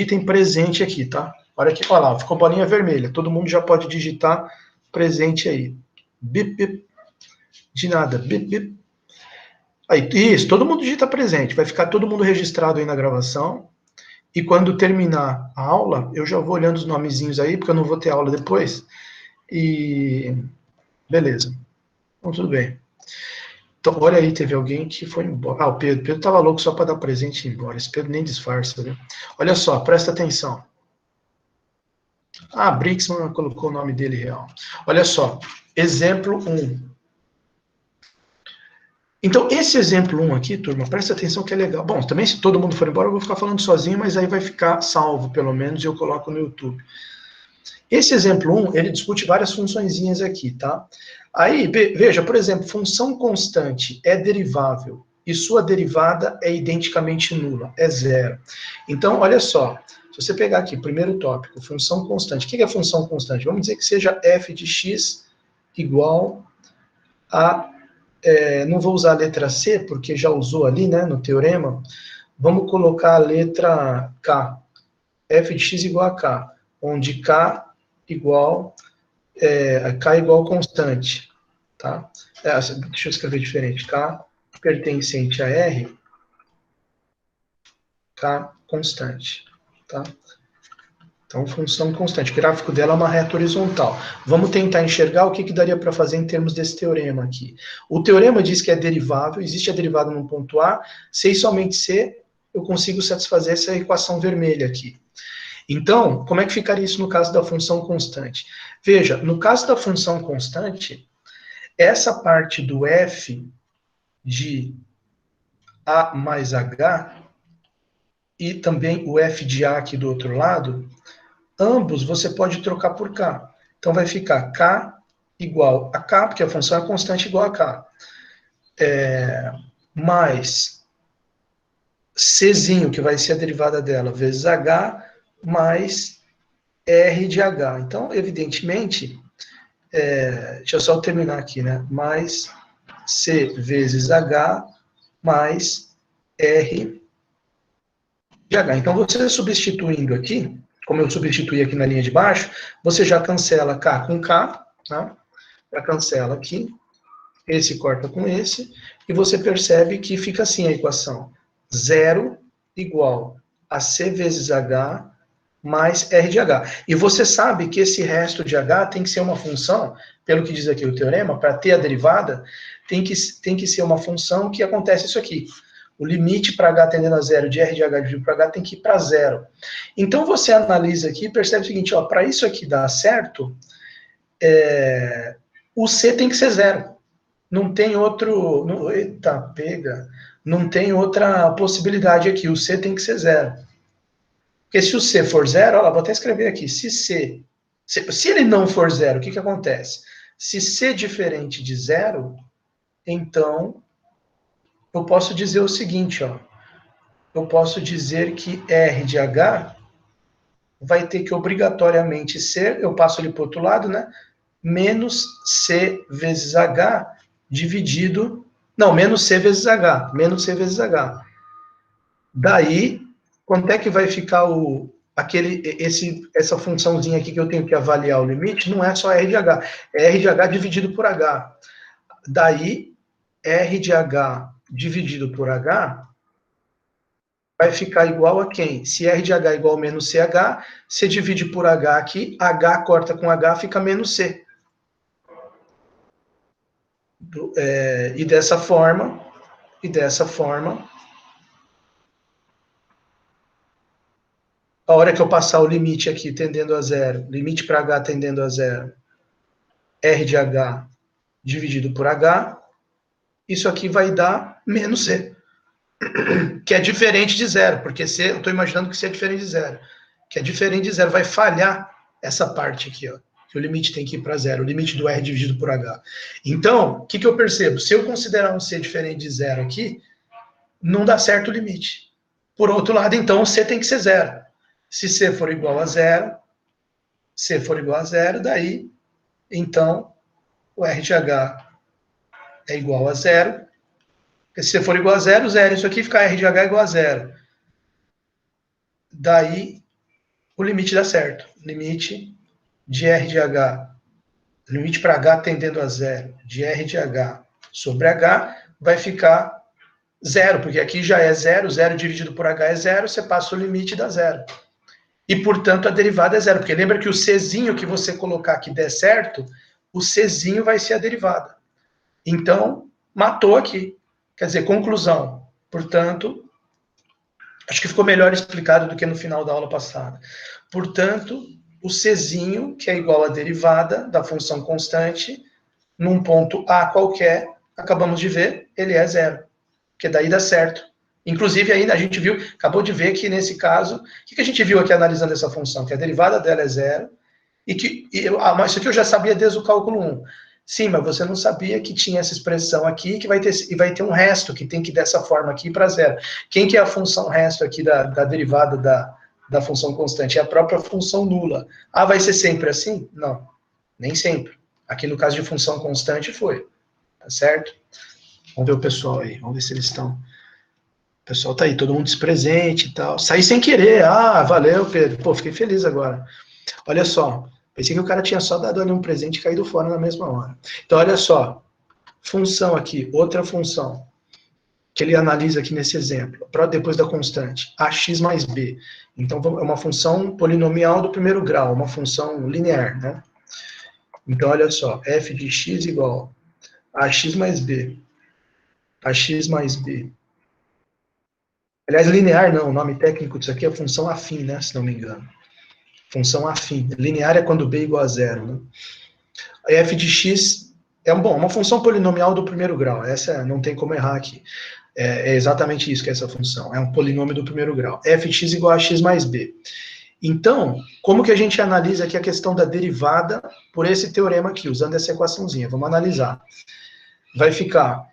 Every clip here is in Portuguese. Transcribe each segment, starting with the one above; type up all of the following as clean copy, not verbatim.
item presente aqui, tá? Olha aqui, olha lá, ficou bolinha vermelha. Todo mundo já pode digitar presente aí. Bip, bip. De nada. Bip, bip. Aí, isso, todo mundo digita presente. Vai ficar todo mundo registrado aí na gravação. E quando terminar a aula, eu já vou olhando os nomezinhos aí, porque eu não vou ter aula depois. E beleza. Então, tudo bem. Então, olha aí, teve alguém que foi embora. Ah, o Pedro. Pedro estava louco só para dar presente e ir embora. Esse Pedro nem disfarça, viu? Olha só, presta atenção. Ah, Brixman colocou o nome dele real. Olha só, exemplo 1. Então, esse exemplo 1 aqui, turma, presta atenção que é legal. Bom, também se todo mundo for embora, eu vou ficar falando sozinho, mas aí vai ficar salvo, pelo menos, e eu coloco no YouTube. Esse exemplo 1, ele discute várias funçõezinhas aqui, tá? Aí, veja, por exemplo, função constante é derivável e sua derivada é identicamente nula, é zero. Então, olha só, se você pegar aqui, primeiro tópico, função constante. O que é função constante? Vamos dizer que seja f de x igual a... não vou usar a letra C, porque já usou ali, né, no teorema. Vamos colocar a letra K. F de x igual a K, onde K igual K igual constante, tá? Deixa eu escrever diferente. K pertencente a R, K constante, tá? Então, função constante. O gráfico dela é uma reta horizontal. Vamos tentar enxergar o que daria para fazer em termos desse teorema aqui. O teorema diz que é derivável, existe a derivada no ponto A, se e somente se eu consigo satisfazer essa equação vermelha aqui. Então, como é que ficaria isso no caso da função constante? Veja, no caso da função constante, essa parte do f de a mais h e também o f de a aqui do outro lado, ambos você pode trocar por k. Então vai ficar k igual a k, porque a função é constante igual a k, mais czinho, que vai ser a derivada dela, vezes h, mais r de h. Então, evidentemente, deixa eu só terminar aqui, né? Mais c vezes h mais r de h. Então, você substituindo aqui, como eu substituí aqui na linha de baixo, você já cancela k com k, tá? Já cancela aqui, esse corta com esse, e você percebe que fica assim a equação. 0 igual a c vezes h mais r de h. E você sabe que esse resto de h tem que ser uma função, pelo que diz aqui o teorema, para ter a derivada, tem que ser uma função que acontece isso aqui. O limite para h tendendo a zero de r de h dividido por h tem que ir para zero. Então você analisa aqui e percebe o seguinte, para isso aqui dar certo, o c tem que ser zero. Não tem outro... Eita, pega. Não tem outra possibilidade aqui. O c tem que ser zero. Porque se o C for zero, vou até escrever aqui, se ele não for zero, o que acontece? Se C é diferente de zero, então eu posso dizer o seguinte, eu posso dizer que R de H vai ter que obrigatoriamente ser, eu passo ali para o outro lado, né? Menos C vezes H dividido, não, menos C vezes H, menos C vezes H. Daí, quanto é que vai ficar essa funçãozinha aqui que eu tenho que avaliar o limite? Não é só R de H, é R de H dividido por H. Daí, R de H dividido por H vai ficar igual a quem? Se R de H é igual a menos CH, você divide por H aqui, H corta com H, fica menos C. E dessa forma, a hora que eu passar o limite aqui tendendo a zero, limite para H tendendo a zero, R de H dividido por H, isso aqui vai dar menos C, que é diferente de zero, porque C, eu estou imaginando que C é diferente de zero, que é diferente de zero, vai falhar essa parte aqui, que o limite tem que ir para zero, o limite do R dividido por H. Então, o que eu percebo? Se eu considerar um C diferente de zero aqui, não dá certo o limite. Por outro lado, então, o C tem que ser zero. Se C for igual a zero, daí, então, o R de H é igual a zero. Porque se for igual a zero, zero. Isso aqui fica R de H igual a zero. Daí, o limite dá certo. Limite de R de H, limite para H tendendo a zero, de R de H sobre H, vai ficar zero, porque aqui já é zero, zero dividido por H é zero, você passa o limite e dá zero. E, portanto, a derivada é zero, porque lembra que o Czinho que você colocar que der certo, o Czinho vai ser a derivada. Então, matou aqui. Quer dizer, conclusão. Portanto, acho que ficou melhor explicado do que no final da aula passada. Portanto, o Czinho, que é igual à derivada da função constante, num ponto A qualquer, acabamos de ver, ele é zero. Porque daí dá certo. Inclusive, ainda a gente viu, acabou de ver que nesse caso, o que a gente viu aqui analisando essa função? Que a derivada dela é zero, mas isso aqui eu já sabia desde o cálculo 1. Sim, mas você não sabia que tinha essa expressão aqui, que vai ter um resto, que tem que ir dessa forma aqui para zero. Quem que é a função resto aqui da derivada da função constante? É a própria função nula. Ah, vai ser sempre assim? Não, nem sempre. Aqui no caso de função constante foi, tá certo? Vamos ver o pessoal aí, vamos ver se eles estão... O pessoal tá aí, todo mundo despresente e tal. Saí sem querer, valeu, Pedro. Pô, fiquei feliz agora. Olha só, pensei que o cara tinha só dado ali um presente e caído fora na mesma hora. Então, olha só, função aqui, outra função, que ele analisa aqui nesse exemplo, depois da constante, ax mais b. Então, é uma função polinomial do primeiro grau, uma função linear, né? Então, olha só, f de x igual a ax mais b. Ax mais b. Aliás, linear não, o nome técnico disso aqui é função afim, né, se não me engano. Função afim. Linear é quando b é igual a zero, né? A f de x é uma função polinomial do primeiro grau. Essa não tem como errar aqui. É exatamente isso que é essa função. É um polinômio do primeiro grau. F de x igual a x mais b. Então, como que a gente analisa aqui a questão da derivada por esse teorema aqui, usando essa equaçãozinha? Vamos analisar. Vai ficar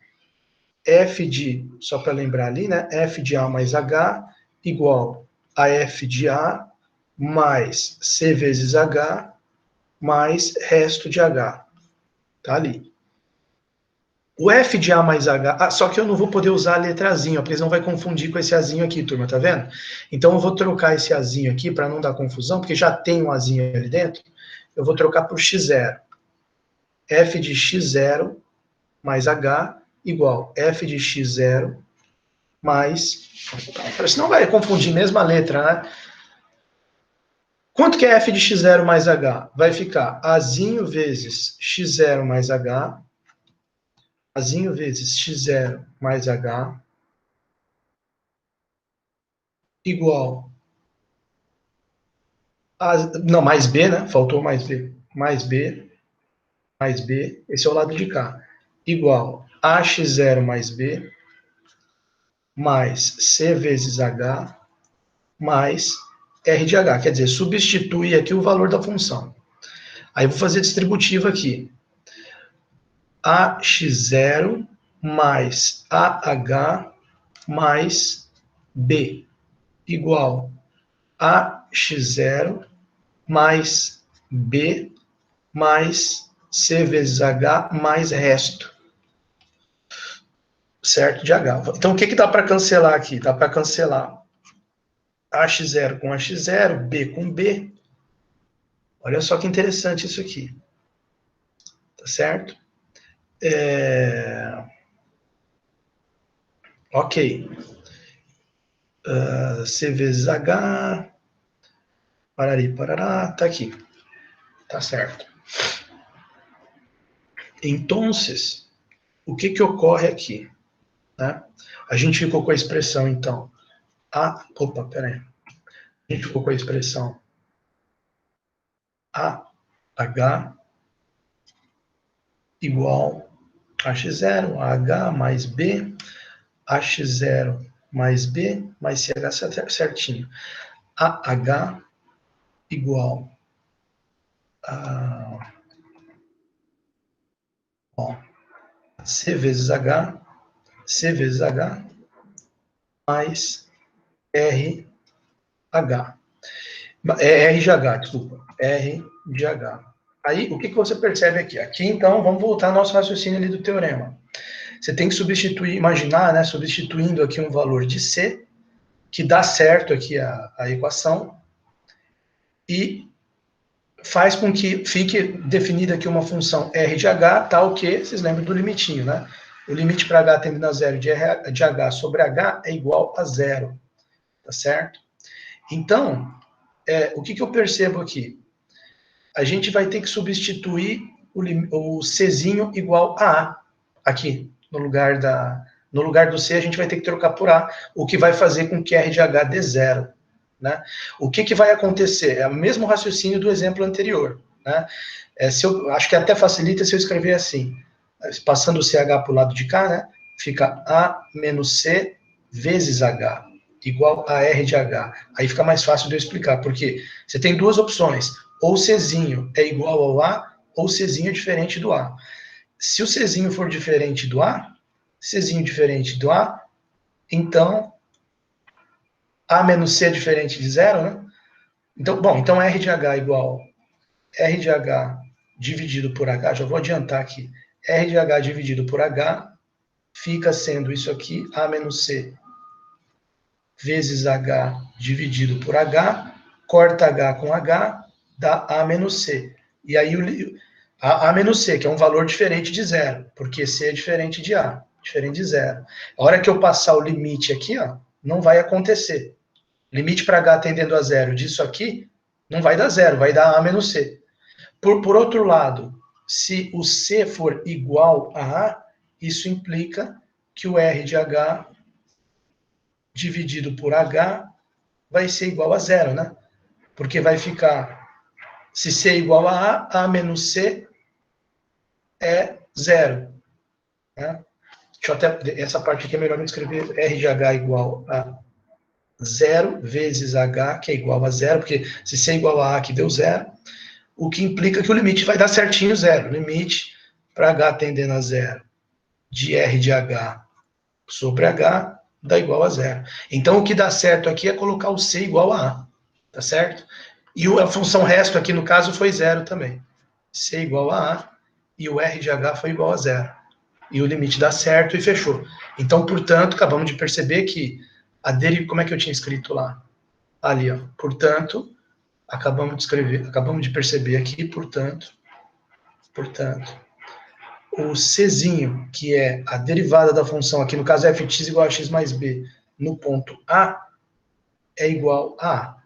f de, só para lembrar ali, né? F de A mais H igual a f de A mais C vezes H mais resto de H. Tá ali. O F de A mais H, só que eu não vou poder usar a letra Azinho, porque senão vai confundir com esse Azinho aqui, turma, tá vendo? Então eu vou trocar esse Azinho aqui para não dar confusão, porque já tem um Azinho ali dentro, eu vou trocar por X0. F de X0 mais H igual F de X0 mais... Senão vai confundir mesmo a letra, né? Quanto que é F de X0 mais H? Vai ficar Azinho vezes X0 mais H, Azinho vezes X0 mais H, igual não, mais B, né? Faltou mais B. Mais B, mais B, esse é o lado de cá. Igual AX0 mais B, mais C vezes H, mais R de H. Quer dizer, substitui aqui o valor da função. Aí eu vou fazer distributiva aqui. AX0 mais AH mais B, igual AX0 mais B mais C vezes H mais resto. Certo? De H. Então, o que dá para cancelar aqui? Dá para cancelar AX0 com AX0, B com B. Olha só que interessante isso aqui. Tá certo? Ok. C vezes H. Parari, parará. Tá aqui. Tá certo. Então, o que ocorre aqui? Né? A gente ficou com a expressão, então, peraí. A gente ficou com a expressão AH igual a X0, AH mais B, AX0 mais B, mais CH certinho. AH igual a C vezes H, C vezes H, mais RH. R de H, desculpa. R de H. Aí, o que você percebe aqui? Aqui, então, vamos voltar ao nosso raciocínio ali do teorema. Você tem que substituir, imaginar, né, substituindo aqui um valor de C, que dá certo aqui a equação, e faz com que fique definida aqui uma função R de H, tal que, vocês lembram do limitinho, né? O limite para H tendendo a zero de H sobre H é igual a zero, tá certo? Então, o que eu percebo aqui? A gente vai ter que substituir o Czinho igual a A, aqui, no lugar do C, a gente vai ter que trocar por A, o que vai fazer com que R de H dê zero. Né? O que vai acontecer? É o mesmo raciocínio do exemplo anterior. Né? Acho que até facilita se eu escrever assim, passando o CH para o lado de cá, né? Fica A menos C vezes H, igual a R de H. Aí fica mais fácil de eu explicar, porque você tem duas opções, ou Czinho é igual ao A, ou Czinho é diferente do A. Se o Czinho for diferente do A, Czinho diferente do A, então A menos C é diferente de zero, né? Então R de H igual R de H dividido por H, já vou adiantar aqui, R de H dividido por H fica sendo isso aqui, A menos C vezes H dividido por H, corta H com H, dá A menos C. E aí A menos C, que é um valor diferente de zero, porque C é diferente de A, diferente de zero. A hora que eu passar o limite aqui, ó, não vai acontecer. Limite para H tendendo a zero disso aqui, não vai dar zero, vai dar A menos C. Por outro lado, se o C for igual a A, isso implica que o R de H dividido por H vai ser igual a zero, né? Porque vai ficar, se C é igual a A menos C é zero. Né? Essa parte aqui é melhor eu escrever R de H igual a 0 vezes H, que é igual a zero, porque se C é igual a A, que deu zero, o que implica que o limite vai dar certinho zero. Limite para H tendendo a zero de R de H sobre H dá igual a zero. Então, o que dá certo aqui é colocar o C igual a A, tá certo? E a função resto aqui, no caso, foi zero também. C igual a A e o R de H foi igual a zero. E o limite dá certo e fechou. Então, portanto, acabamos de perceber que como é que eu tinha escrito lá? Ali, ó. Portanto, acabamos de perceber aqui, portanto, o Czinho, que é a derivada da função aqui, no caso fx igual a x mais b, no ponto A, é igual a A.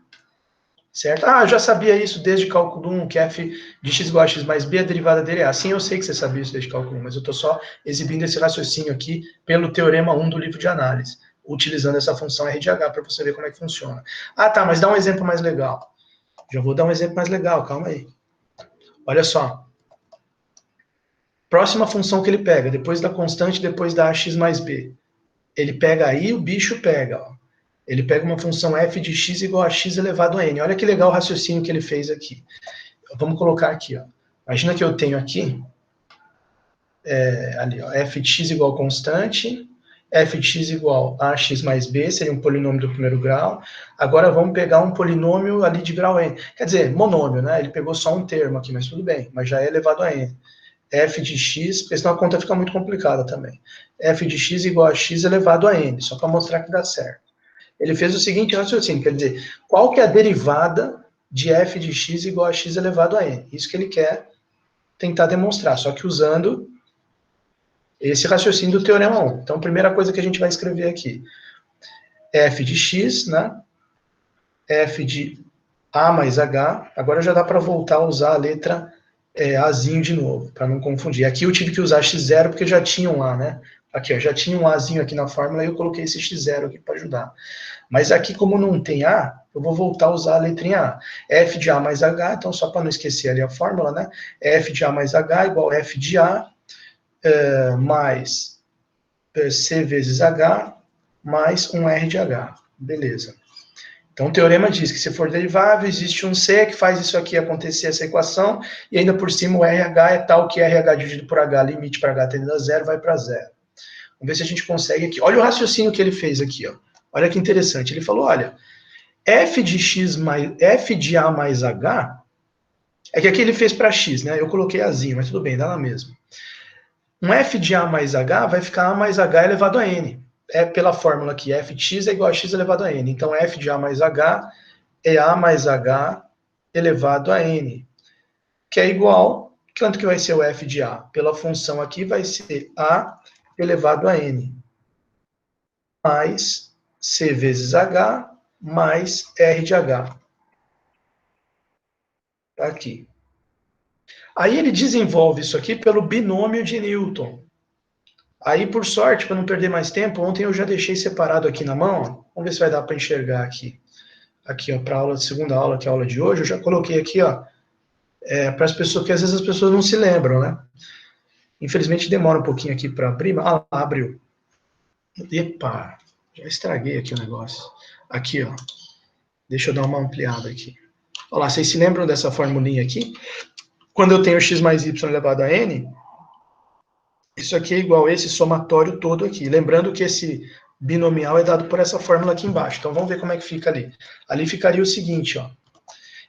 Certo? Ah, eu já sabia isso desde cálculo 1, que f de x igual a x mais b, a derivada dele é A. Sim, eu sei que você sabia isso desde cálculo 1, mas eu estou só exibindo esse raciocínio aqui pelo teorema 1 do livro de análise, utilizando essa função R de H para você ver como é que funciona. Ah, tá, mas dá um exemplo mais legal. Já vou dar um exemplo mais legal, calma aí. Olha só. Próxima função que ele pega, depois da constante, depois da ax mais b. Ele pega aí, o bicho pega, ó. Ele pega uma função f de x igual a x elevado a n. Olha que legal o raciocínio que ele fez aqui. Vamos colocar aqui, ó. Imagina que eu tenho aqui, ali, ó, f de x igual constante, f de x igual a x mais b, seria um polinômio do primeiro grau. Agora vamos pegar um polinômio ali de grau n. Quer dizer, monômio, né? Ele pegou só um termo aqui, mas tudo bem, mas já é elevado a n. F de x, porque senão a conta fica muito complicada também. F de x igual a x elevado a n, só para mostrar que dá certo. Ele fez o seguinte raciocínio, quer dizer, qual que é a derivada de f de x igual a x elevado a n? Isso que ele quer tentar demonstrar, só que usando esse raciocínio do teorema 1. Então, a primeira coisa que a gente vai escrever aqui, f de x, né? F de a mais h, agora já dá para voltar a usar a letra Azinho de novo, para não confundir. Aqui eu tive que usar x0 porque já tinha um A, né? Aqui, ó, já tinha um Azinho aqui na fórmula e eu coloquei esse x0 aqui para ajudar. Mas aqui, como não tem A, eu vou voltar a usar a letrinha A. F de A mais H, então só para não esquecer ali a fórmula, né? F de A mais H igual F de A mais C vezes H mais um R de H. Beleza. Então, o teorema diz que se for derivável, existe um C que faz isso aqui acontecer, essa equação, e ainda por cima o RH é tal que RH dividido por H, limite para H tendendo a zero, vai para zero. Vamos ver se a gente consegue aqui. Olha o raciocínio que ele fez aqui, ó. Olha que interessante. Ele falou, olha, F de A mais H, é que aqui ele fez para X, né? Eu coloquei Azinho, mas tudo bem, dá lá mesmo. Um F de A mais H vai ficar A mais H elevado a N. É pela fórmula aqui, f de x é igual a x elevado a n. Então, f de a mais h é a mais h elevado a n, que é igual, quanto que vai ser o f de a? Pela função aqui vai ser a elevado a n, mais c vezes h, mais r de h. Tá aqui. Aí ele desenvolve isso aqui pelo binômio de Newton. Aí, por sorte, para não perder mais tempo, ontem eu já deixei separado aqui na mão. Vamos ver se vai dar para enxergar aqui. Aqui, ó, para a aula de segunda aula, que é a aula de hoje, eu já coloquei aqui, ó, para as pessoas, que às vezes as pessoas não se lembram, né? Infelizmente demora um pouquinho aqui para abrir, mas abriu. Epa, já estraguei aqui o negócio. Aqui, ó. Deixa eu dar uma ampliada aqui. Olha lá, vocês se lembram dessa formulinha aqui? Quando eu tenho x mais y elevado a n, isso aqui é igual a esse somatório todo aqui. Lembrando que esse binomial é dado por essa fórmula aqui embaixo. Então, vamos ver como é que fica ali. Ali ficaria o seguinte, ó.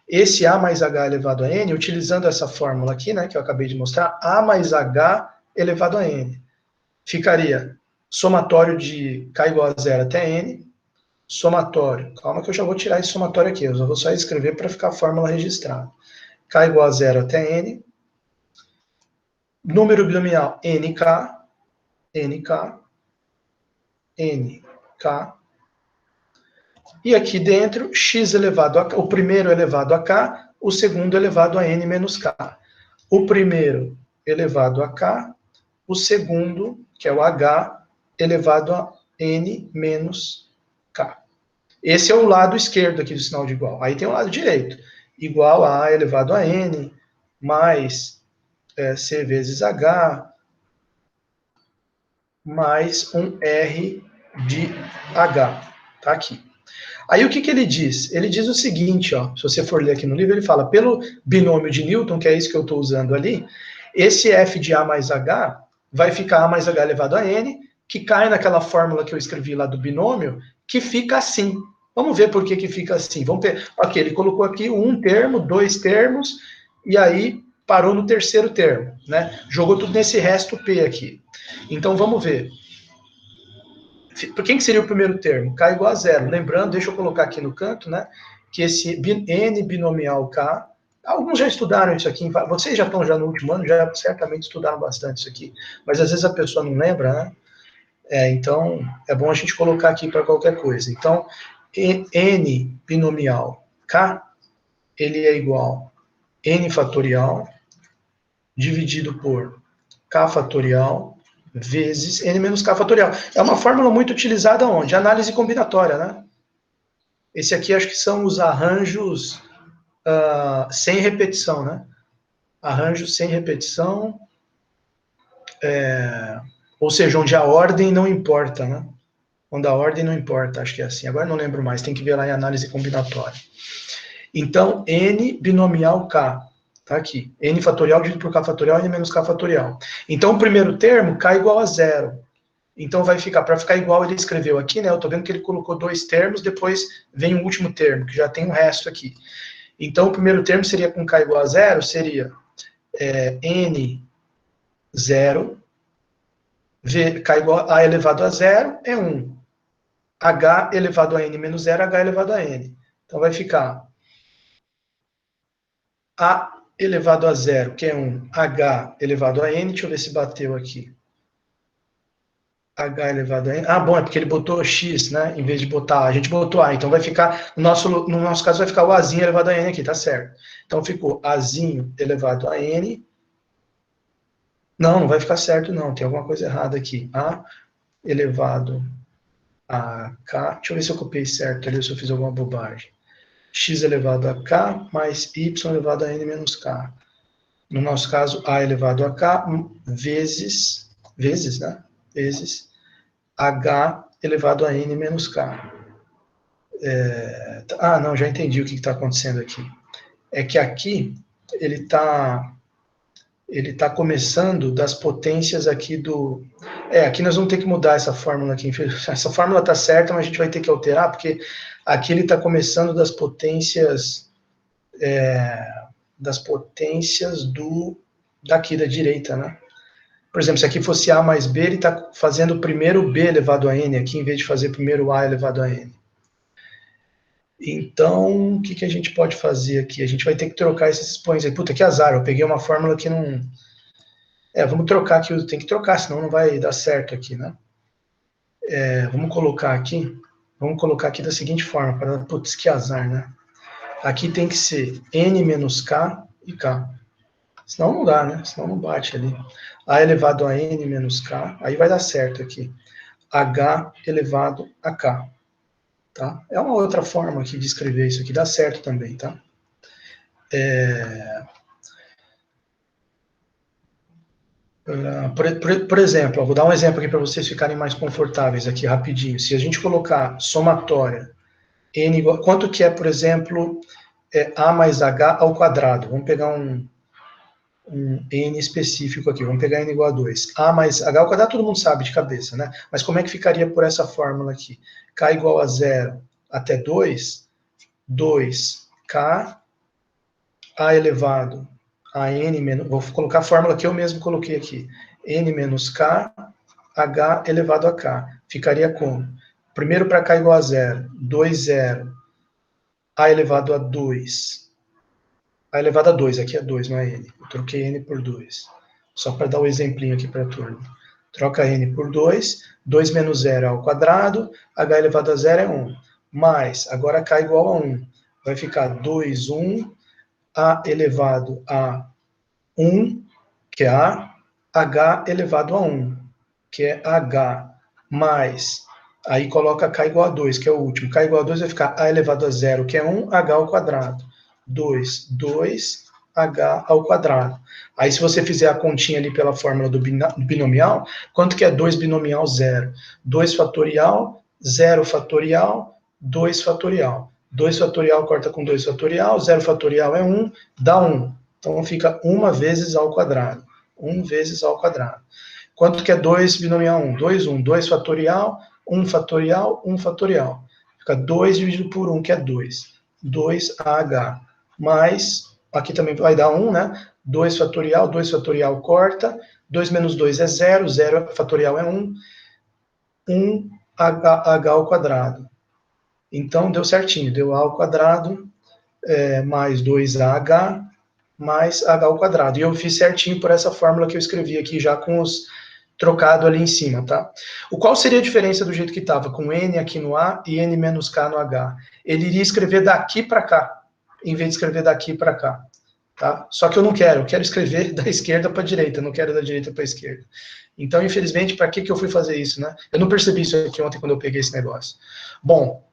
Esse a mais h elevado a n, utilizando essa fórmula aqui, né, que eu acabei de mostrar, a mais h elevado a n. Ficaria somatório de k igual a zero até n, somatório, calma que eu já vou tirar esse somatório aqui, eu vou só escrever para ficar a fórmula registrada. K igual a zero até n, número binomial nk, e aqui dentro, x elevado a k, o primeiro elevado a k, o segundo elevado a n menos k. O primeiro elevado a k, o segundo, que é o h, elevado a n menos k. Esse é o lado esquerdo aqui do sinal de igual. Aí tem o lado direito. Igual a a elevado a n, mais c vezes h, mais um r de h. Tá aqui. Aí o que ele diz? Ele diz o seguinte, ó, se você for ler aqui no livro, ele fala, pelo binômio de Newton, que é isso que eu estou usando ali, esse f de a mais h vai ficar a mais h elevado a n, que cai naquela fórmula que eu escrevi lá do binômio, que fica assim. Vamos ver por que fica assim. Vamos ver. Ok, ele colocou aqui um termo, dois termos, e aí parou no terceiro termo, né? Jogou tudo nesse resto P aqui. Então, vamos ver. Por quem que seria o primeiro termo? K igual a zero. Lembrando, deixa eu colocar aqui no canto, né? Que esse n binomial K, alguns já estudaram isso aqui, vocês já estão já no último ano, já certamente estudaram bastante isso aqui, mas às vezes a pessoa não lembra, né? Então, é bom a gente colocar aqui para qualquer coisa. Então, n binomial K, ele é igual a n fatorial dividido por K fatorial vezes n menos k fatorial. É uma fórmula muito utilizada onde? Análise combinatória, né? Esse aqui acho que são os arranjos sem repetição, né? Arranjos sem repetição, ou seja, onde a ordem não importa, né? Onde a ordem não importa, acho que é assim. Agora não lembro mais, tem que ver lá em análise combinatória. Então, n binomial k, tá aqui. N fatorial dividido por k fatorial, n menos k fatorial. Então, o primeiro termo, k igual a zero. Então, vai ficar, para ficar igual, ele escreveu aqui, né? Eu tô vendo que ele colocou dois termos, depois vem o último termo, que já tem o resto aqui. Então, o primeiro termo seria com k igual a zero, seria n zero, k igual a elevado a zero é 1. H elevado a n menos zero, H elevado a n. Então, vai ficar A elevado a zero, que é 1, H elevado a n, deixa eu ver se bateu aqui. H elevado a n. Ah, bom, é porque ele botou x, né? Em vez de botar A, a gente botou A. Então vai ficar, no nosso caso, vai ficar o Azinho elevado a n aqui, tá certo. Então ficou Azinho elevado a n. Não vai ficar certo, não. Tem alguma coisa errada aqui. A elevado a k. Deixa eu ver se eu copiei certo ali, se eu fiz alguma bobagem. X elevado a k mais y elevado a n menos k. No nosso caso, a elevado a k vezes, né? Vezes h elevado a n menos k. Não, já entendi o que está acontecendo aqui. É que aqui ele tá começando das potências aqui do... aqui nós vamos ter que mudar essa fórmula aqui. Essa fórmula está certa, mas a gente vai ter que alterar, porque aqui ele está começando das potências... daqui da direita, né? Por exemplo, se aqui fosse A mais B, ele está fazendo primeiro B elevado a N aqui, em vez de fazer primeiro A elevado a N. Então, o que a gente pode fazer aqui? A gente vai ter que trocar esses expoentes aí. Puta, que azar, eu peguei uma fórmula que não... vamos trocar aqui, tem que trocar, senão não vai dar certo aqui, né? Vamos colocar aqui da seguinte forma, para... Putz, que azar, né? Aqui tem que ser n menos k e k. Senão não dá, né? Senão não bate ali. A elevado a n menos k, aí vai dar certo aqui. H elevado a k. Tá? É uma outra forma aqui de escrever isso aqui, dá certo também, tá? Por exemplo, eu vou dar um exemplo aqui para vocês ficarem mais confortáveis aqui, rapidinho. Se a gente colocar somatória, n igual, quanto que é, por exemplo, a mais h ao quadrado? Vamos pegar um n específico aqui, vamos pegar n igual a 2. A mais h ao quadrado todo mundo sabe de cabeça, né? Mas como é que ficaria por essa fórmula aqui? K igual a 0 até 2, 2k, a elevado a n menos... Vou colocar a fórmula que eu mesmo coloquei aqui. N menos k, h elevado a k. Ficaria como? Primeiro para k igual a 0, 2, 0, a elevado a 2. A elevado a 2, aqui é 2, não é n. Eu troquei n por 2. Só para dar um exemplinho aqui para a turma. Troca n por 2, 2 menos 0 ao quadrado, h elevado a 0 é 1. Mais, agora k igual a 1. Vai ficar 2, 1, a elevado a 1, que é a, h elevado a 1, que é h, mais, aí coloca k igual a 2, que é o último. K igual a 2 vai ficar a elevado a 0, que é 1, h ao quadrado. 2, 2, h ao quadrado. Aí, se você fizer a continha ali pela fórmula do binomial, quanto que é 2 binomial? 0. 2 fatorial, 0 fatorial, 2 fatorial. 2 fatorial corta com 2 fatorial, 0 fatorial é 1, dá 1. Então, fica 1 vezes ao quadrado. 1 vezes ao quadrado. Quanto que é 2 binomial 1? 2, 1. 2 fatorial, 1 fatorial, 1 fatorial. Fica 2 dividido por 1, que é 2. 2AH. Mais, aqui também vai dar 1, né? 2 fatorial corta. 2 menos 2 é 0, 0 fatorial é 1. 1H ao quadrado. Então, deu certinho. Deu A ao quadrado, mais 2AH, mais h ao quadrado. E eu fiz certinho por essa fórmula que eu escrevi aqui, já com os trocado ali em cima, tá? Qual seria a diferença do jeito que estava, com n aqui no A e n menos k no H? Ele iria escrever daqui para cá, em vez de escrever daqui para cá, tá? Só que eu quero escrever da esquerda para a direita, não quero da direita para a esquerda. Então, infelizmente, para que eu fui fazer isso, né? Eu não percebi isso aqui ontem quando eu peguei esse negócio. Bom,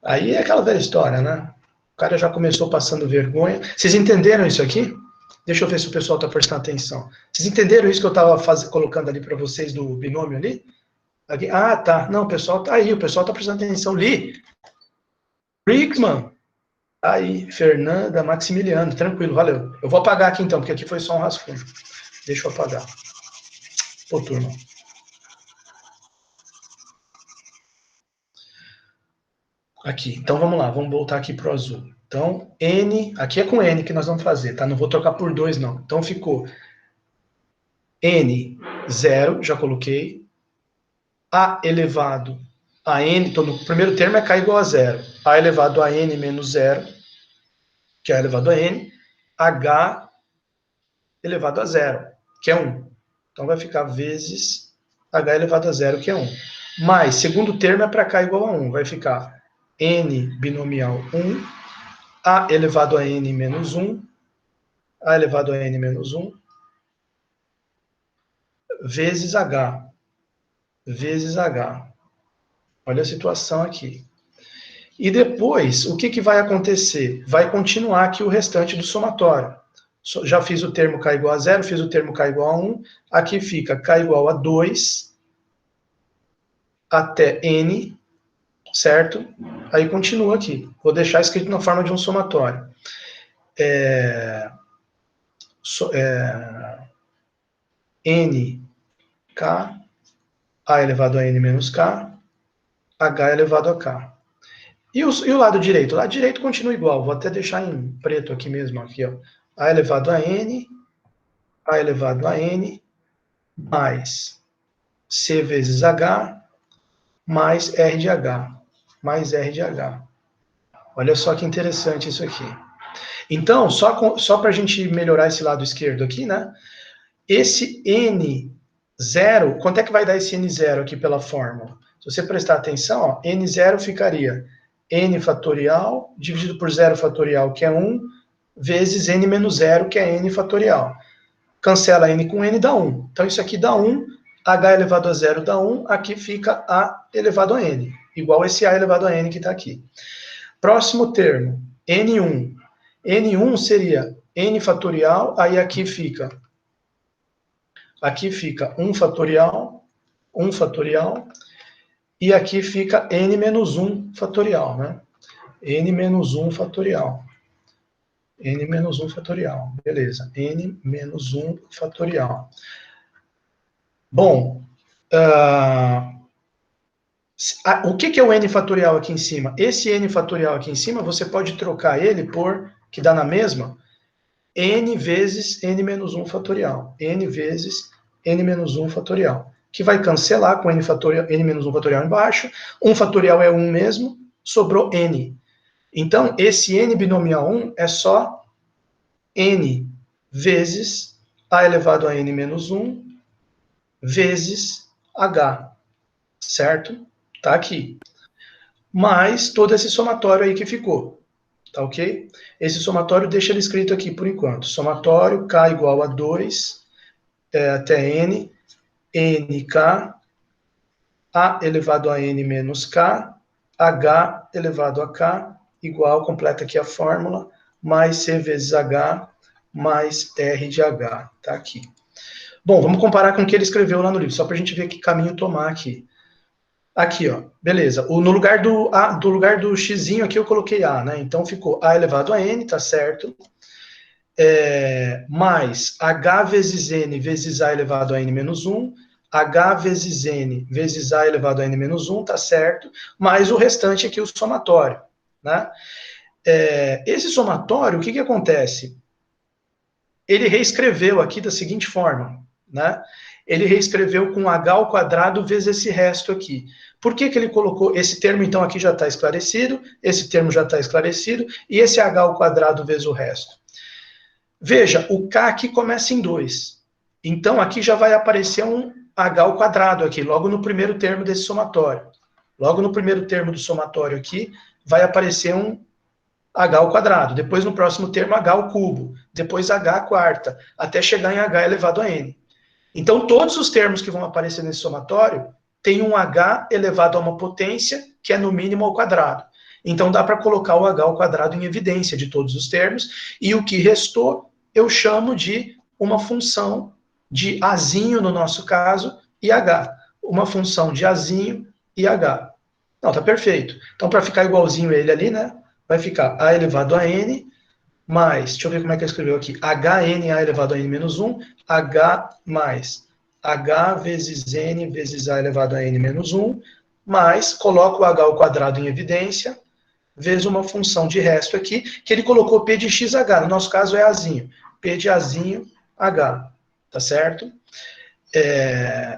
aí é aquela velha história, né? O cara já começou passando vergonha. Vocês entenderam isso aqui? Deixa eu ver se o pessoal está prestando atenção. Vocês entenderam isso que eu estava colocando ali para vocês do binômio ali? Aqui. Ah, tá. Não, o pessoal está aí, o pessoal está prestando atenção. Li. Rickman. Aí, Fernanda, Maximiliano. Tranquilo, valeu. Eu vou apagar aqui então, porque aqui foi só um rascunho. Deixa eu apagar. Pô, turma. Aqui. Então vamos lá, vamos voltar aqui para o azul. Então, N, aqui é com N que nós vamos fazer, tá? Não vou trocar por 2, não. Então ficou N, 0, já coloquei. A elevado a N, então no primeiro termo é K igual a 0. A elevado a N menos 0, que é A elevado a N. H elevado a 0, que é 1. Então vai ficar vezes H elevado a 0, que é 1. Mais, segundo termo é para K igual a 1. Vai ficar N binomial 1, A elevado a N menos 1, A elevado a N menos 1, vezes H. Vezes H. Olha a situação aqui. E depois, o que vai acontecer? Vai continuar aqui o restante do somatório. Já fiz o termo K igual a 0, fiz o termo K igual a 1. Aqui fica K igual a 2 até N, certo? Aí continua aqui. Vou deixar escrito na forma de um somatório. N, K, A elevado a N menos K, H elevado a K. E o lado direito? O lado direito continua igual. Vou até deixar em preto aqui mesmo. Aqui, ó. A elevado a N, A elevado a N, mais C vezes H, mais R de H. Mais R de H. Olha só que interessante isso aqui. Então, só para a gente melhorar esse lado esquerdo aqui, né? Esse N0, quanto é que vai dar esse N0 aqui pela fórmula? Se você prestar atenção, ó, N0 ficaria N fatorial dividido por 0 fatorial, que é 1, vezes N menos 0, que é N fatorial. Cancela N com N, dá 1. Então, isso aqui dá 1, H elevado a 0 dá 1, aqui fica A elevado a N, igual esse A elevado a N que está aqui. Próximo termo, N1. N1 seria N fatorial, aí aqui fica 1 fatorial, e aqui fica N menos 1 fatorial, né? N menos 1 fatorial. N menos 1 fatorial, beleza. N menos 1 fatorial. Bom, o que é o N fatorial aqui em cima? Esse N fatorial aqui em cima, você pode trocar ele por, que dá na mesma, N vezes N menos 1 fatorial. N vezes N menos 1 fatorial. Que vai cancelar com N, fatorial, N menos 1 fatorial embaixo. 1 fatorial é 1 mesmo, sobrou N. Então, esse N binomial 1 é só N vezes A elevado a N menos 1 vezes H. Certo? Tá aqui. Mais todo esse somatório aí que ficou. Tá ok? Esse somatório deixa ele escrito aqui por enquanto. Somatório K igual a 2 até N, NK, A elevado a N menos K, H elevado a K, igual, completa aqui a fórmula, mais C vezes H, mais R de H. Tá aqui. Bom, vamos comparar com o que ele escreveu lá no livro, só para a gente ver que caminho tomar aqui. Aqui, ó, beleza. No lugar do xzinho aqui eu coloquei A, né? Então ficou A elevado a N, tá certo? Mais H vezes N vezes A elevado a N menos 1, H vezes N vezes A elevado a N menos 1, tá certo? Mais o restante aqui, o somatório, né? Esse somatório, o que acontece? Ele reescreveu aqui da seguinte forma, né? Ele reescreveu com H ao quadrado vezes esse resto aqui. Por que ele colocou esse termo, então, aqui já está esclarecido, esse termo já está esclarecido, e esse H ao quadrado vezes o resto? Veja, o K aqui começa em 2. Então, aqui já vai aparecer um H ao quadrado aqui, logo no primeiro termo desse somatório. Logo no primeiro termo do somatório aqui, vai aparecer um H ao quadrado. Depois, no próximo termo, H ao cubo. Depois, H à quarta, até chegar em H elevado a N. Então, todos os termos que vão aparecer nesse somatório têm um H elevado a uma potência, que é no mínimo ao quadrado. Então, dá para colocar o H ao quadrado em evidência de todos os termos, e o que restou eu chamo de uma função de Azinho, no nosso caso, e H. Uma função de Azinho e H. Não, tá perfeito. Então, para ficar igualzinho ele ali, né, vai ficar A elevado a N, mais, deixa eu ver como é que eu escreveu aqui, HN A elevado a N menos 1, H mais H vezes N vezes A elevado a N menos 1, mais, coloco o H ao quadrado em evidência, vezes uma função de resto aqui, que ele colocou P de XH, no nosso caso é Azinho, P de Azinho H, tá certo?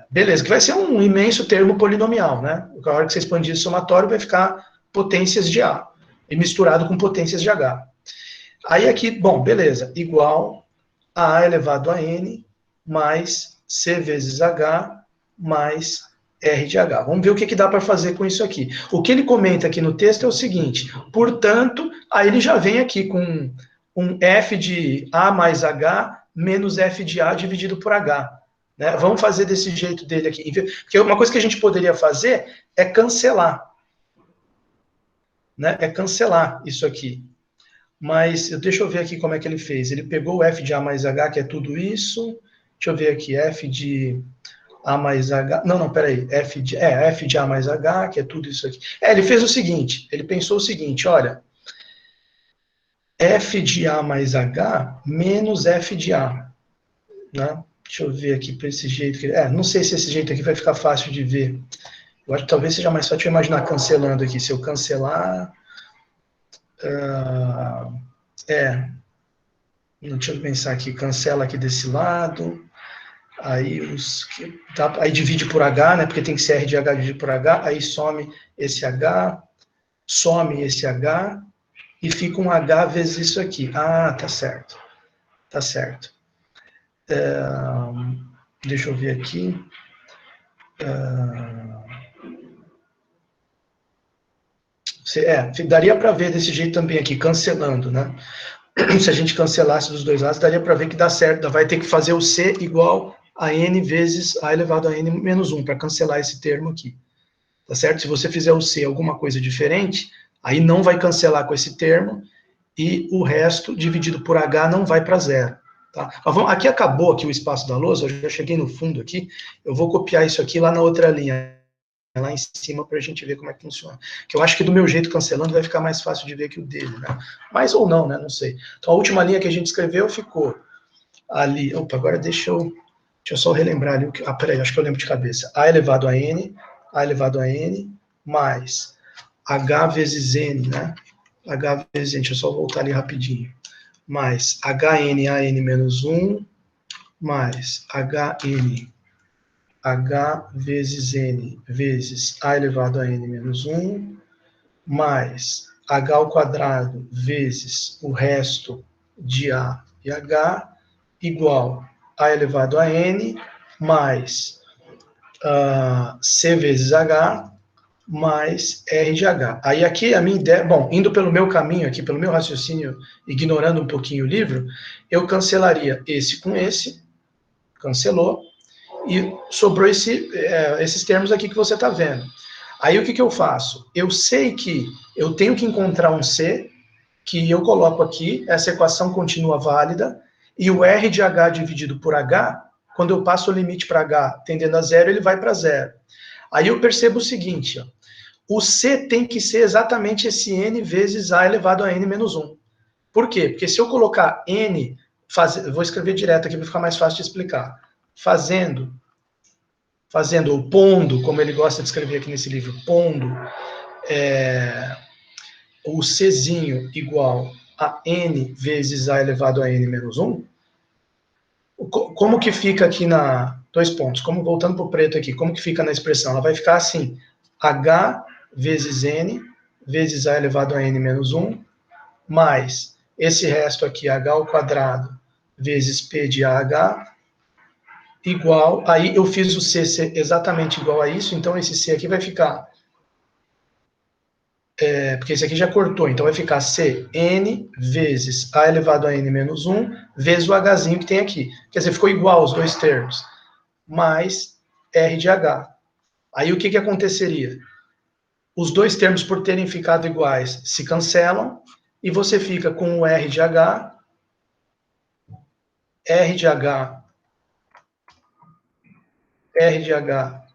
Beleza, que vai ser um imenso termo polinomial, né? Na hora que você expandir esse somatório, vai ficar potências de A, e misturado com potências de H. Aí aqui, bom, beleza, igual a elevado a N mais C vezes H mais R de H. Vamos ver o que dá para fazer com isso aqui. O que ele comenta aqui no texto é o seguinte, portanto, aí ele já vem aqui com um F de A mais H menos F de A dividido por H. Né? Vamos fazer desse jeito dele aqui. Porque uma coisa que a gente poderia fazer é cancelar. Né? É cancelar isso aqui. Mas deixa eu ver aqui como é que ele fez. Ele pegou o F de A mais H, que é tudo isso. Deixa eu ver aqui, F de A mais H. Não, peraí. F de A mais H, que é tudo isso aqui. Ele fez o seguinte, ele pensou o seguinte, olha, F de A mais H menos F de A. Né? Deixa eu ver aqui para esse jeito. Não sei se esse jeito aqui vai ficar fácil de ver. Eu acho que talvez seja mais fácil eu imaginar cancelando aqui. Se eu cancelar... deixa eu pensar aqui, cancela aqui desse lado, aí aí divide por H, né, porque tem que ser R de H dividido por H, aí some esse H, e fica um H vezes isso aqui. Ah, tá certo. Tá certo. Deixa eu ver aqui. Daria para ver desse jeito também aqui, cancelando, né? Se a gente cancelasse dos dois lados, daria para ver que dá certo. Vai ter que fazer o C igual a N vezes A elevado a N menos 1, para cancelar esse termo aqui. Tá certo? Se você fizer o C alguma coisa diferente, aí não vai cancelar com esse termo, e o resto dividido por H não vai para zero. Tá? Aqui acabou aqui o espaço da lousa, eu já cheguei no fundo aqui, eu vou copiar isso aqui lá na outra linha, lá em cima, para a gente ver como é que funciona. Que eu acho que do meu jeito cancelando vai ficar mais fácil de ver que o dele, né? Mas ou não, né? Não sei. Então a última linha que a gente escreveu ficou ali. Opa, agora deixa eu só relembrar ali. Peraí, acho que eu lembro de cabeça. A elevado a N mais H vezes N, né? H vezes N, deixa eu só voltar ali rapidinho. Mais HN a N menos 1, mais HN H vezes N vezes A elevado a N menos 1, mais H ao quadrado vezes o resto de A e H, igual A elevado a N, mais C vezes H, mais R de H. Aí aqui a minha ideia, bom, indo pelo meu caminho aqui, pelo meu raciocínio, ignorando um pouquinho o livro, eu cancelaria esse com esse, cancelou, e sobrou esses termos aqui que você está vendo. Aí o que eu faço? Eu sei que eu tenho que encontrar um C, que eu coloco aqui, essa equação continua válida, e o R de H dividido por H, quando eu passo o limite para H tendendo a zero, ele vai para zero. Aí eu percebo o seguinte, ó, o C tem que ser exatamente esse N vezes A elevado a N menos 1. Por quê? Porque se eu colocar N, vou escrever direto aqui para ficar mais fácil de explicar. Fazendo, ou pondo, como ele gosta de escrever aqui nesse livro, pondo o Czinho igual a N vezes A elevado a N menos 1, como que fica aqui dois pontos, voltando para o preto aqui, como que fica na expressão? Ela vai ficar assim, H vezes N vezes A elevado a N menos 1, mais esse resto aqui, H ao quadrado vezes P de AH, igual, aí eu fiz o C ser exatamente igual a isso, então esse C aqui vai ficar, porque esse aqui já cortou, então vai ficar C, N vezes A elevado a N menos 1, vezes o Hzinho que tem aqui. Quer dizer, ficou igual os dois termos, mais R de H. Aí o que aconteceria? Os dois termos, por terem ficado iguais, se cancelam, e você fica com o R de H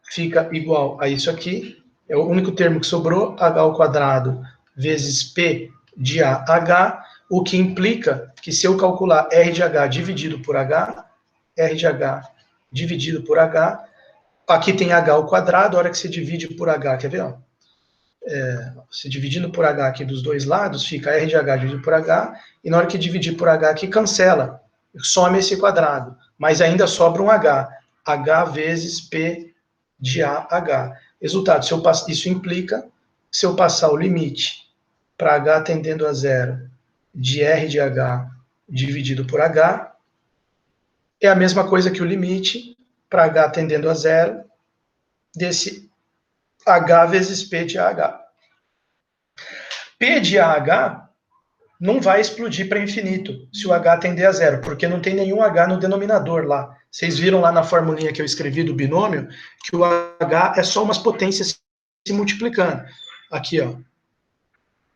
fica igual a isso aqui, é o único termo que sobrou, H ao quadrado vezes P de AH, o que implica que se eu calcular R de H dividido por H, aqui tem H ao quadrado, a hora que você divide por H, quer ver? Ó? Se dividindo por H aqui dos dois lados, fica R de H dividido por H, e na hora que dividir por H aqui, cancela, some esse quadrado, mas ainda sobra um H, H vezes P de AH. Resultado, isso implica, se eu passar o limite para H tendendo a zero de R de H dividido por H, é a mesma coisa que o limite para H tendendo a zero desse H vezes P de AH. P de AH não vai explodir para infinito se o H tender a zero, porque não tem nenhum H no denominador lá. Vocês viram lá na formulinha que eu escrevi do binômio, que o H é só umas potências se multiplicando. Aqui, ó.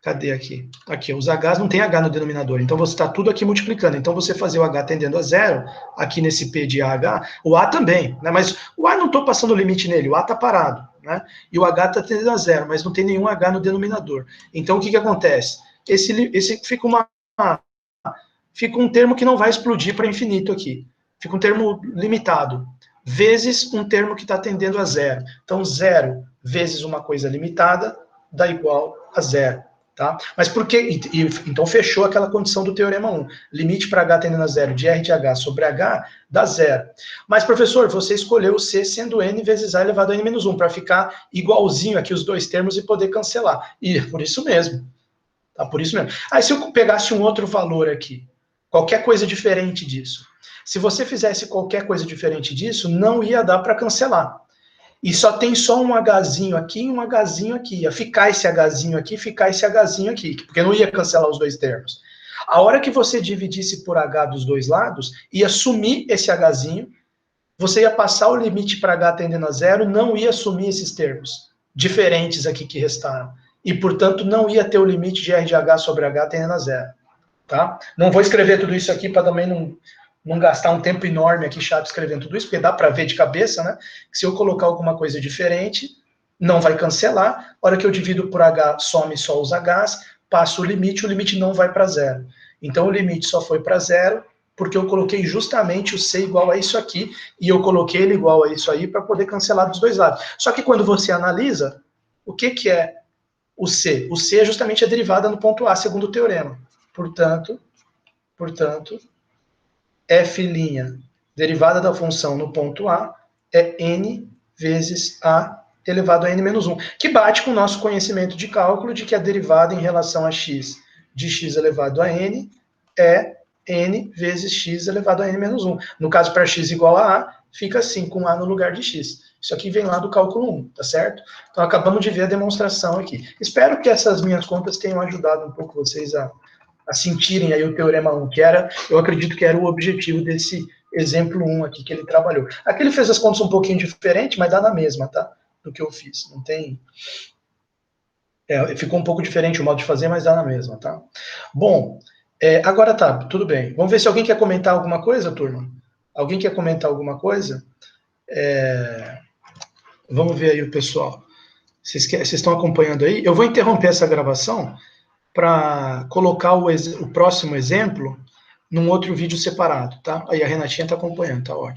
Cadê aqui? Aqui, os Hs não tem H no denominador, então você está tudo aqui multiplicando. Então você fazer o H tendendo a zero, aqui nesse P de AH, o A também, né? Mas o A não estou passando o limite nele, o A está parado, né? E o H está tendendo a zero, mas não tem nenhum H no denominador. Então o que acontece? Esse fica um termo que não vai explodir para infinito aqui. Fica um termo limitado, vezes um termo que está tendendo a zero. Então, zero vezes uma coisa limitada dá igual a zero. Tá? Mas por que? Então, fechou aquela condição do Teorema 1. Limite para H tendendo a zero de R de H sobre H dá zero. Mas, professor, você escolheu o C sendo N vezes A elevado a N menos 1, para ficar igualzinho aqui os dois termos e poder cancelar. E é por isso mesmo. Tá? Por isso mesmo. Aí se eu pegasse um outro valor aqui, qualquer coisa diferente disso, se você fizesse qualquer coisa diferente disso, não ia dar para cancelar. E só tem só um Hzinho aqui e um Hzinho aqui. Ia ficar esse Hzinho aqui, ficar esse Hzinho aqui, porque não ia cancelar os dois termos. A hora que você dividisse por H dos dois lados, ia sumir esse Hzinho, você ia passar o limite para H tendendo a zero, não ia sumir esses termos diferentes aqui que restaram. E, portanto, não ia ter o limite de R de H sobre H tendendo a zero. Tá? Não vou escrever tudo isso aqui para também não gastar um tempo enorme aqui chato escrevendo tudo isso, porque dá para ver de cabeça, né? Que se eu colocar alguma coisa diferente, não vai cancelar. A hora que eu divido por H, some só os Hs, passo o limite não vai para zero. Então, o limite só foi para zero porque eu coloquei justamente o C igual a isso aqui, e eu coloquei ele igual a isso aí para poder cancelar dos dois lados. Só que quando você analisa, o que é o C? O C é justamente a derivada no ponto A, segundo o teorema. Portanto, f' derivada da função no ponto A é n vezes A elevado a n menos 1, que bate com o nosso conhecimento de cálculo de que a derivada em relação a x de x elevado a n é n vezes x elevado a n menos 1. No caso, para x igual a A, fica assim, com A no lugar de x. Isso aqui vem lá do cálculo 1, tá certo? Então, acabamos de ver a demonstração aqui. Espero que essas minhas contas tenham ajudado um pouco vocês a sentirem aí o teorema 1, que era, eu acredito que era o objetivo desse exemplo 1 aqui que ele trabalhou. Aqui ele fez as contas um pouquinho diferente, mas dá na mesma, tá? Do que eu fiz. Não tem... ficou um pouco diferente o modo de fazer, mas dá na mesma, tá? Bom, agora tá, tudo bem. Vamos ver se alguém quer comentar alguma coisa, turma? Alguém quer comentar alguma coisa? Vamos ver aí o pessoal. Vocês estão acompanhando aí? Eu vou interromper essa gravação para colocar o próximo exemplo num outro vídeo separado, tá? Aí a Renatinha está acompanhando, tá ótimo.